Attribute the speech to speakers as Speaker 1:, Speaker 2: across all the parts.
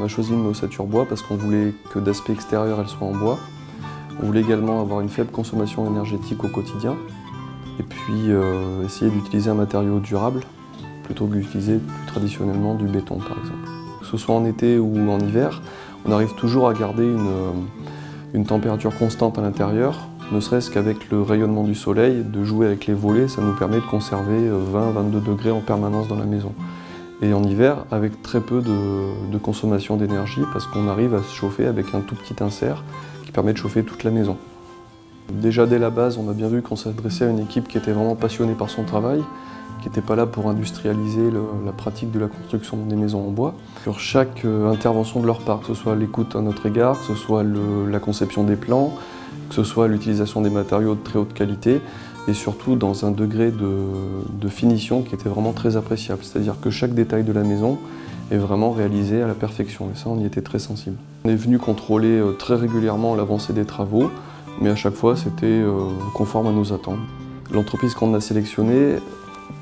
Speaker 1: a choisi une ossature bois parce qu'on voulait que d'aspect extérieur elle soit en bois. On voulait également avoir une faible consommation énergétique au quotidien et puis essayer d'utiliser un matériau durable plutôt que d'utiliser plus traditionnellement du béton par exemple. Que ce soit en été ou en hiver, on arrive toujours à garder une température constante à l'intérieur, ne serait-ce qu'avec le rayonnement du soleil, de jouer avec les volets, ça nous permet de conserver 20-22 degrés en permanence dans la maison. Et en hiver, avec très peu de consommation d'énergie, parce qu'on arrive à se chauffer avec un tout petit insert qui permet de chauffer toute la maison. Déjà dès la base, on a bien vu qu'on s'adressait à une équipe qui était vraiment passionnée par son travail, qui n'était pas là pour industrialiser la pratique de la construction des maisons en bois. Sur chaque intervention de leur part, que ce soit l'écoute à notre égard, que ce soit la conception des plans, que ce soit l'utilisation des matériaux de très haute qualité, et surtout dans un degré de finition qui était vraiment très appréciable. C'est-à-dire que chaque détail de la maison est vraiment réalisé à la perfection, et ça on y était très sensible. On est venu contrôler très régulièrement l'avancée des travaux, mais à chaque fois c'était conforme à nos attentes. L'entreprise qu'on a sélectionnée,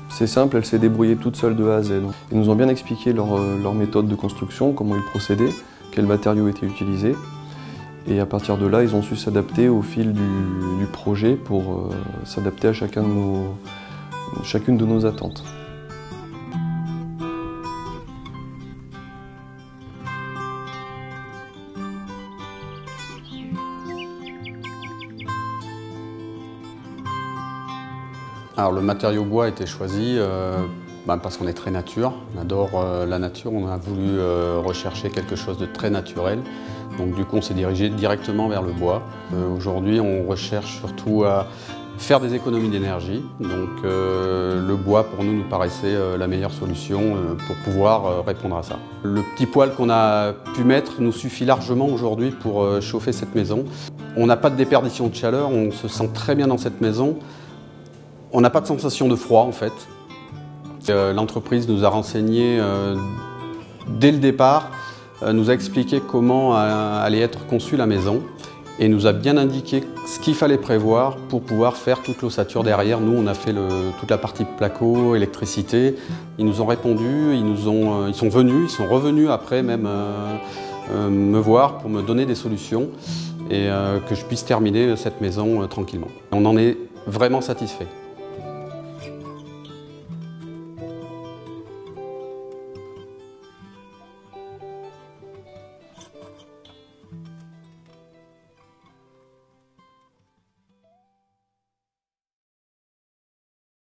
Speaker 1: c'est simple, elle s'est débrouillée toute seule de A à Z. Ils nous ont bien expliqué leur méthode de construction, comment ils procédaient, quels matériaux étaient utilisés. Et à partir de là, ils ont su s'adapter au fil du projet pour s'adapter à chacune de nos attentes.
Speaker 2: Alors le matériau bois a été choisi parce qu'on est très nature, on adore la nature, on a voulu rechercher quelque chose de très naturel. Donc du coup on s'est dirigé directement vers le bois. Aujourd'hui on recherche surtout à faire des économies d'énergie. Donc le bois pour nous paraissait la meilleure solution pour pouvoir répondre à ça. Le petit poêle qu'on a pu mettre nous suffit largement aujourd'hui pour chauffer cette maison. On n'a pas de déperdition de chaleur, on se sent très bien dans cette maison. On n'a pas de sensation de froid en fait. L'entreprise nous a renseigné dès le départ, nous a expliqué comment allait être conçue la maison et nous a bien indiqué ce qu'il fallait prévoir pour pouvoir faire toute l'ossature derrière. Nous on a fait toute la partie placo, électricité. Ils nous ont répondu, ils sont venus, ils sont revenus après même me voir pour me donner des solutions et que je puisse terminer cette maison tranquillement. On en est vraiment satisfait.